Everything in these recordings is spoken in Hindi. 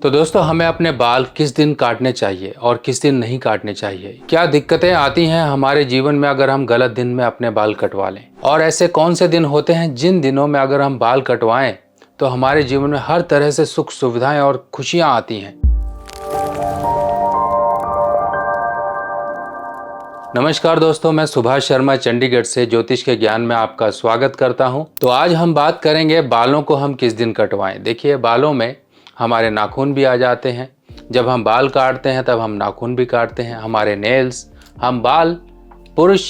तो दोस्तों, हमें अपने बाल किस दिन काटने चाहिए और किस दिन नहीं काटने चाहिए? क्या दिक्कतें आती हैं हमारे जीवन में अगर हम गलत दिन में अपने बाल कटवा लें? और ऐसे कौन से दिन होते हैं जिन दिनों में अगर हम बाल कटवाएं तो हमारे जीवन में हर तरह से सुख सुविधाएं और खुशियां आती हैं? नमस्कार दोस्तों, मैं सुभाष शर्मा चंडीगढ़ से ज्योतिष के ज्ञान में आपका स्वागत करता हूं। तो आज हम बात करेंगे बालों को हम किस दिन कटवाएं। देखिए, बालों में हमारे नाखून भी आ जाते हैं। जब हम बाल काटते हैं तब हम नाखून भी काटते हैं, हमारे नेल्स, हम बाल, पुरुष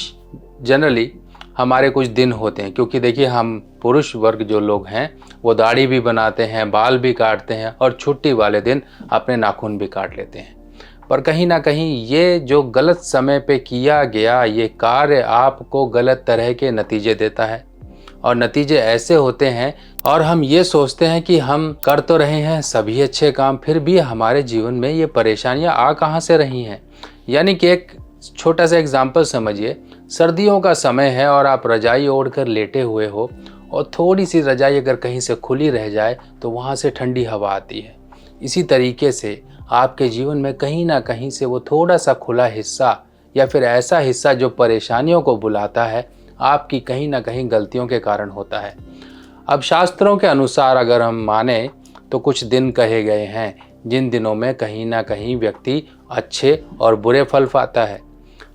जनरली हमारे कुछ दिन होते हैं, क्योंकि देखिए हम पुरुष वर्ग जो लोग हैं वो दाढ़ी भी बनाते हैं, बाल भी काटते हैं और छुट्टी वाले दिन अपने नाखून भी काट लेते हैं। पर कहीं ना कहीं ये जो गलत समय पे किया गया ये कार्य आपको गलत तरह के नतीजे देता है, और नतीजे ऐसे होते हैं और हम ये सोचते हैं कि हम कर तो रहे हैं सभी अच्छे काम, फिर भी हमारे जीवन में ये परेशानियां आ कहाँ से रही हैं। यानी कि एक छोटा सा एग्जाम्पल समझिए, सर्दियों का समय है और आप रजाई ओढ़कर लेटे हुए हो और थोड़ी सी रजाई अगर कहीं से खुली रह जाए तो वहाँ से ठंडी हवा आती है। इसी तरीके से आपके जीवन में कहीं ना कहीं से वो थोड़ा सा खुला हिस्सा या फिर ऐसा हिस्सा जो परेशानियों को बुलाता है, आपकी कहीं ना कहीं गलतियों के कारण होता है। अब शास्त्रों के अनुसार अगर हम माने तो कुछ दिन कहे गए हैं जिन दिनों में कहीं ना कहीं व्यक्ति अच्छे और बुरे फल पाता है,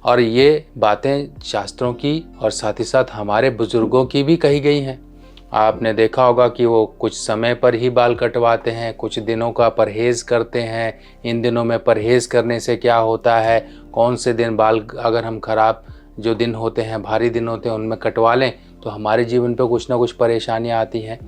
और ये बातें शास्त्रों की और साथ ही साथ हमारे बुजुर्गों की भी कही गई हैं। आपने देखा होगा कि वो कुछ समय पर ही बाल कटवाते हैं, कुछ दिनों का परहेज़ करते हैं। इन दिनों में परहेज़ करने से क्या होता है, कौन से दिन बाल अगर हम खराब जो दिन होते हैं, भारी दिन होते हैं, उनमें कटवा लें तो हमारे जीवन पे कुछ ना कुछ परेशानियां आती हैं।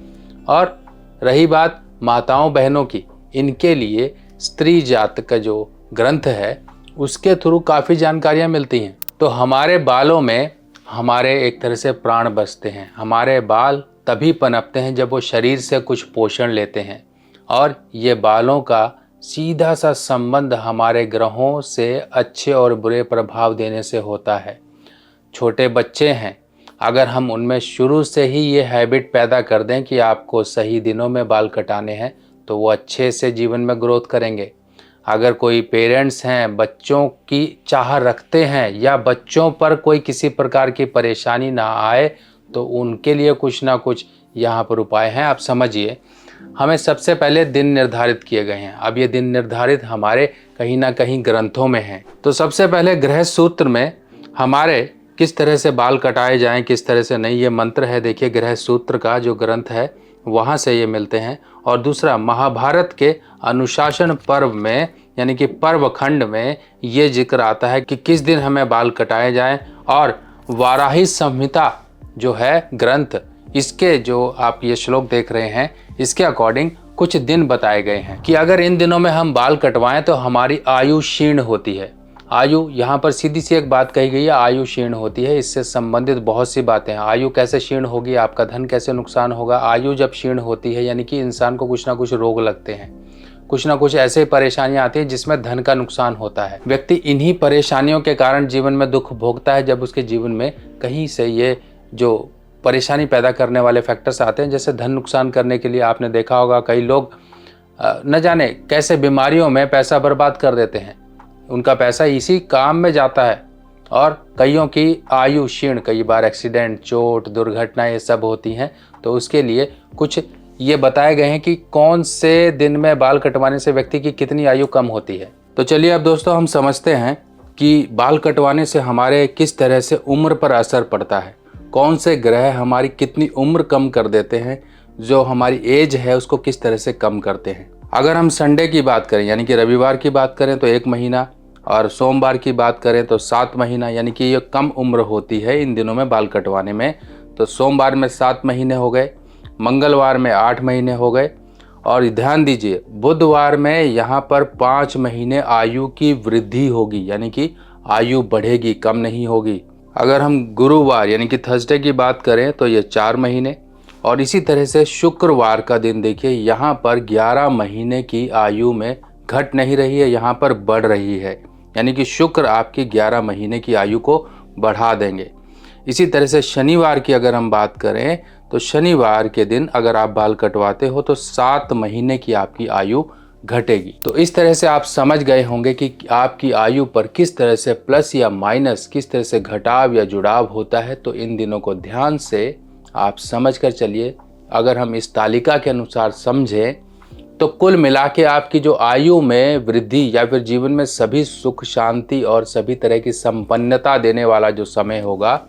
और रही बात माताओं बहनों की, इनके लिए स्त्री जात का जो ग्रंथ है उसके थ्रू काफ़ी जानकारियां मिलती हैं। तो हमारे बालों में हमारे एक तरह से प्राण बसते हैं। हमारे बाल तभी पनपते हैं जब वो शरीर से कुछ पोषण लेते हैं, और ये बालों का सीधा सा संबंध हमारे ग्रहों से अच्छे और बुरे प्रभाव देने से होता है। छोटे बच्चे हैं, अगर हम उनमें शुरू से ही ये हैबिट पैदा कर दें कि आपको सही दिनों में बाल कटाने हैं तो वो अच्छे से जीवन में ग्रोथ करेंगे। अगर कोई पेरेंट्स हैं, बच्चों की चाह रखते हैं या बच्चों पर कोई किसी प्रकार की परेशानी ना आए, तो उनके लिए कुछ ना कुछ यहाँ पर उपाय हैं। आप समझिए, हमें सबसे पहले दिन निर्धारित किए गए हैं। अब ये दिन निर्धारित हमारे कहीं ना कहीं ग्रंथों में हैं। तो सबसे पहले गृह सूत्र में हमारे किस तरह से बाल कटाए जाएं, किस तरह से नहीं, ये मंत्र है। देखिए, गृह सूत्र का जो ग्रंथ है वहाँ से ये मिलते हैं। और दूसरा, महाभारत के अनुशासन पर्व में यानी कि पर्व खंड में ये जिक्र आता है कि किस दिन हमें बाल कटाए जाएं। और वाराही संहिता जो है ग्रंथ, इसके जो आप ये श्लोक देख रहे हैं, इसके अकॉर्डिंग कुछ दिन बताए गए हैं कि अगर इन दिनों में हम बाल कटवाएं तो हमारी आयु क्षीण होती है। आयु, यहाँ पर सीधी सी एक बात कही गई है, आयु क्षीण होती है। इससे संबंधित बहुत सी बातें हैं। आयु कैसे क्षीण होगी, आपका धन कैसे नुकसान होगा। आयु जब क्षीण होती है यानी कि इंसान को कुछ ना कुछ रोग लगते हैं, कुछ ना कुछ ऐसे परेशानियां आती हैं जिसमें धन का नुकसान होता है। व्यक्ति इन्हीं परेशानियों के कारण जीवन में दुख भोगता है जब उसके जीवन में कहीं से ये जो परेशानी पैदा करने वाले फैक्टर्स आते हैं। जैसे धन नुकसान करने के लिए आपने देखा होगा कई लोग न जाने कैसे बीमारियों में पैसा बर्बाद कर देते हैं, उनका पैसा इसी काम में जाता है। और कईयों की आयु क्षीण, कई बार एक्सीडेंट, चोट, दुर्घटना ये सब होती हैं। तो उसके लिए कुछ ये बताए गए हैं कि कौन से दिन में बाल कटवाने से व्यक्ति की कितनी आयु कम होती है। तो चलिए अब दोस्तों हम समझते हैं कि बाल कटवाने से हमारे किस तरह से उम्र पर असर पड़ता है, कौन से ग्रह हमारी कितनी उम्र कम कर देते हैं, जो हमारी एज है उसको किस तरह से कम करते हैं। अगर हम संडे की बात करें यानी कि रविवार की बात करें तो 1 महीना, और सोमवार की बात करें तो 7 महीना, यानी कि ये कम उम्र होती है इन दिनों में बाल कटवाने में। तो सोमवार में 7 महीने हो गए, मंगलवार में 8 महीने हो गए, और ध्यान दीजिए बुधवार में यहाँ पर 5 महीने आयु की वृद्धि होगी, यानी कि आयु बढ़ेगी, कम नहीं होगी। अगर हम गुरुवार यानी कि थर्सडे की बात करें तो ये 4 महीने, और इसी तरह से शुक्रवार का दिन देखिए, यहाँ पर 11 महीने की आयु में घट नहीं रही है, यहाँ पर बढ़ रही है। यानी कि शुक्र आपकी 11 महीने की आयु को बढ़ा देंगे। इसी तरह से शनिवार की अगर हम बात करें तो शनिवार के दिन अगर आप बाल कटवाते हो तो 7 महीने की आपकी आयु घटेगी। तो इस तरह से आप समझ गए होंगे कि आपकी आयु पर किस तरह से प्लस या माइनस, किस तरह से घटाव या जुड़ाव होता है। तो इन दिनों को ध्यान से आप समझ कर चलिए। अगर हम इस तालिका के अनुसार समझें तो कुल मिला के आपकी जो आयु में वृद्धि या फिर जीवन में सभी सुख शांति और सभी तरह की संपन्नता देने वाला जो समय होगा,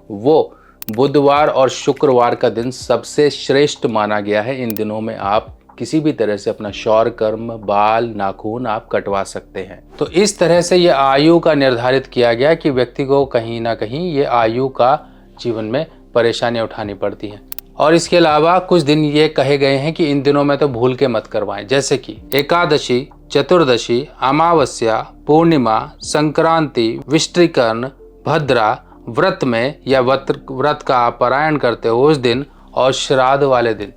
वो बुधवार और शुक्रवार का दिन सबसे श्रेष्ठ माना गया है। इन दिनों में आप किसी भी तरह से अपना शौर कर्म, बाल, नाखून आप कटवा सकते हैं। तो इस तरह से ये आयु का निर्धारित किया गया कि व्यक्ति को कहीं ना कहीं ये आयु का जीवन में परेशानियां उठानी पड़ती हैं। और इसके अलावा कुछ दिन ये कहे गए हैं कि इन दिनों में तो भूल के मत करवाएं, जैसे कि एकादशी, चतुर्दशी, अमावस्या, पूर्णिमा, संक्रांति, विष्टृकर्ण, भद्रा, व्रत में या व्रत का आप पारायण करते हो उस दिन, और श्राद्ध वाले दिन।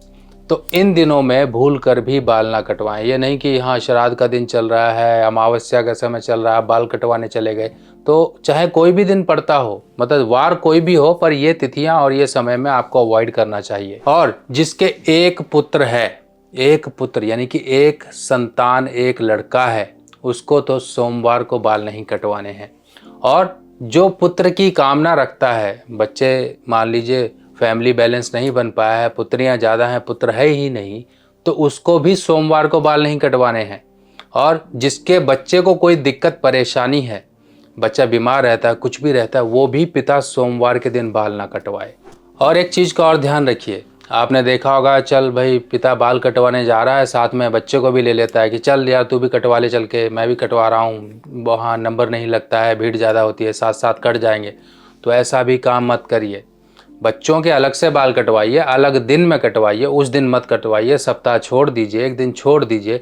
तो इन दिनों में भूल कर भी बाल ना कटवाएं। ये नहीं कि हाँ श्राद्ध का दिन चल रहा है, अमावस्या का समय चल रहा है, बाल कटवाने चले गए। तो चाहे कोई भी दिन पड़ता हो, मतलब वार कोई भी हो, पर ये तिथियां और ये समय में आपको अवॉइड करना चाहिए। और जिसके एक पुत्र है, एक पुत्र यानी कि एक संतान, एक लड़का है, उसको तो सोमवार को बाल नहीं कटवाने हैं। और जो पुत्र की कामना रखता है, बच्चे मान लीजिए फैमिली बैलेंस नहीं बन पाया है, पुत्रियां ज़्यादा हैं, पुत्र है ही नहीं, तो उसको भी सोमवार को बाल नहीं कटवाने हैं। और जिसके बच्चे को कोई दिक्कत परेशानी है, बच्चा बीमार रहता है, कुछ भी रहता है, वो भी पिता सोमवार के दिन बाल ना कटवाए। और एक चीज़ का और ध्यान रखिए, आपने देखा होगा, चल भाई पिता बाल कटवाने जा रहा है, साथ में बच्चे को भी ले लेता है कि चल यार तू भी कटवा ले, चल के मैं भी कटवा रहा हूँ, वहाँ नंबर नहीं लगता है, भीड़ ज़्यादा होती है, साथ साथ कट जाएंगे। तो ऐसा भी काम मत करिए। बच्चों के अलग से बाल कटवाइए, अलग दिन में कटवाइए, उस दिन मत कटवाइए, सप्ताह छोड़ दीजिए, एक दिन छोड़ दीजिए।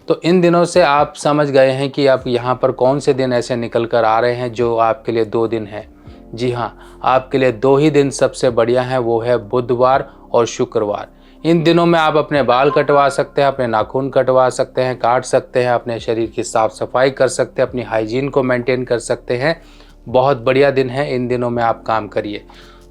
तो इन दिनों से आप समझ गए हैं कि आप यहाँ पर कौन से दिन ऐसे निकल कर आ रहे हैं जो आपके लिए 2 दिन हैं। जी हाँ, आपके लिए 2 ही दिन सबसे बढ़िया हैं, वो है बुधवार और शुक्रवार। इन दिनों में आप अपने बाल कटवा सकते हैं, अपने नाखून कटवा सकते हैं, काट सकते हैं, अपने शरीर की साफ सफाई कर सकते हैं, अपनी हाइजीन को मेंटेन कर सकते हैं। बहुत बढ़िया दिन है, इन दिनों में आप काम करिए।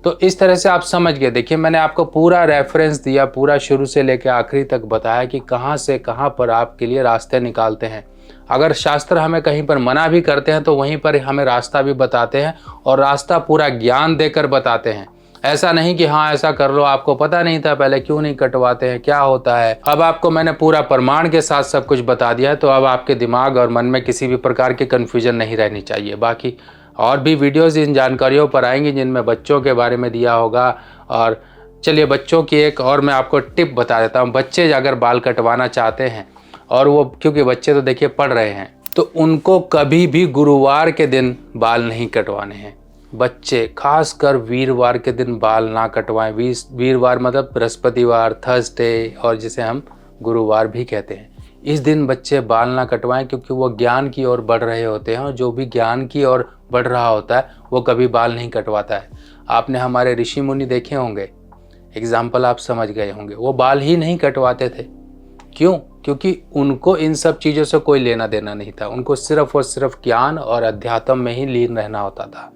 तो इस तरह से आप समझ गए। देखिए मैंने आपको पूरा रेफरेंस दिया, पूरा शुरू से लेकर आखिरी तक बताया कि कहाँ से कहाँ पर आपके लिए रास्ते निकालते हैं। अगर शास्त्र हमें कहीं पर मना भी करते हैं तो वहीं पर हमें रास्ता भी बताते हैं, और रास्ता पूरा ज्ञान देकर बताते हैं। ऐसा नहीं कि हाँ ऐसा कर लो, आपको पता नहीं था पहले, क्यों नहीं कटवाते हैं, क्या होता है। अब आपको मैंने पूरा प्रमाण के साथ सब कुछ बता दिया है, तो अब आपके दिमाग और मन में किसी भी प्रकार की कन्फ्यूजन नहीं रहनी चाहिए। बाकी और भी वीडियोस इन जानकारियों पर आएंगी जिनमें बच्चों के बारे में दिया होगा। और चलिए बच्चों की एक और मैं आपको टिप बता देता हूँ। बच्चे अगर बाल कटवाना चाहते हैं, और वो क्योंकि बच्चे तो देखिए पढ़ रहे हैं, तो उनको कभी भी गुरुवार के दिन बाल नहीं कटवाने हैं। बच्चे खासकर वीरवार के दिन बाल ना कटवाएं। वीरवार मतलब बृहस्पतिवार, थर्सडे, और जिसे हम गुरुवार भी कहते हैं। इस दिन बच्चे बाल ना कटवाएं, क्योंकि वो ज्ञान की ओर बढ़ रहे होते हैं, और जो भी ज्ञान की ओर बढ़ रहा होता है वो कभी बाल नहीं कटवाता है। आपने हमारे ऋषि मुनि देखे होंगे, एग्जाम्पल आप समझ गए होंगे, वो बाल ही नहीं कटवाते थे। क्यों? क्योंकि उनको इन सब चीज़ों से कोई लेना देना नहीं था। उनको सिर्फ और सिर्फ ज्ञान और अध्यात्म में ही लीन रहना होता था।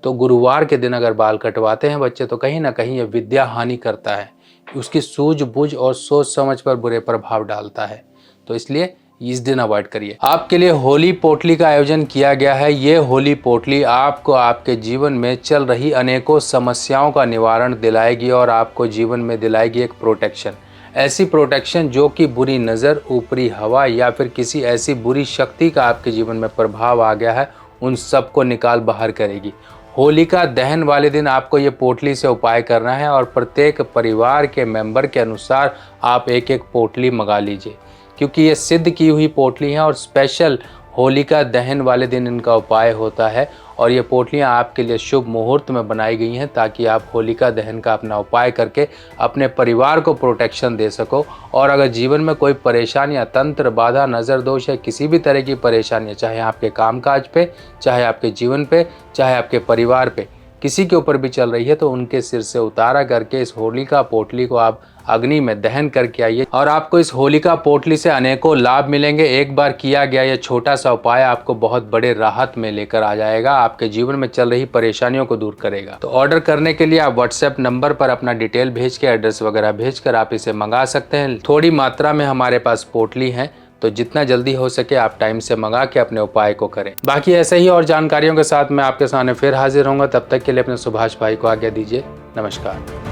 तो गुरुवार के दिन अगर बाल कटवाते हैं बच्चे, तो कहीं ना कहीं ये विद्या हानि करता है, उसकी सूझबूझ और सोच समझ पर बुरे प्रभाव डालता है। तो इसलिए इस दिन अवॉइड करिए। आपके लिए होली पोटली का आयोजन किया गया है। ये होली पोटली आपको आपके जीवन में चल रही अनेकों समस्याओं का निवारण दिलाएगी, और आपको जीवन में दिलाएगी एक प्रोटेक्शन। ऐसी प्रोटेक्शन जो कि बुरी नज़र, ऊपरी हवा या फिर किसी ऐसी बुरी शक्ति का आपके जीवन में प्रभाव आ गया है, उन सबको निकाल बाहर करेगी। होलिका दहन वाले दिन आपको ये पोटली से उपाय करना है, और प्रत्येक परिवार के मेंबर के अनुसार आप एक एक पोटली मंगा लीजिए, क्योंकि ये सिद्ध की हुई पोटली हैं और स्पेशल होलिका दहन वाले दिन इनका उपाय होता है। और ये पोटलियाँ आपके लिए शुभ मुहूर्त में बनाई गई हैं, ताकि आप होलिका दहन का अपना उपाय करके अपने परिवार को प्रोटेक्शन दे सको। और अगर जीवन में कोई परेशानियाँ, तंत्र, बाधा, नज़र दोष है, किसी भी तरह की परेशानियाँ, चाहे आपके कामकाज पे, चाहे आपके जीवन पे, चाहे आपके परिवार पे, किसी के ऊपर भी चल रही है, तो उनके सिर से उतारा करके इस होलिका पोटली को आप अग्नि में दहन करके आइए, और आपको इस होलिका पोटली से अनेकों लाभ मिलेंगे। एक बार किया गया यह छोटा सा उपाय आपको बहुत बड़े राहत में लेकर आ जाएगा, आपके जीवन में चल रही परेशानियों को दूर करेगा। तो ऑर्डर करने के लिए आप व्हाट्सएप नंबर पर अपना डिटेल भेज के, एड्रेस वगैरह भेज कर आप इसे मंगा सकते हैं। थोड़ी मात्रा में हमारे पास पोटली है, तो जितना जल्दी हो सके आप टाइम से मंगा के अपने उपाय को करें। बाकी ऐसे ही और जानकारियों के साथ मैं आपके सामने फिर हाजिर होऊंगा। तब तक के लिए अपने सुभाष भाई को आज्ञा दीजिए। नमस्कार।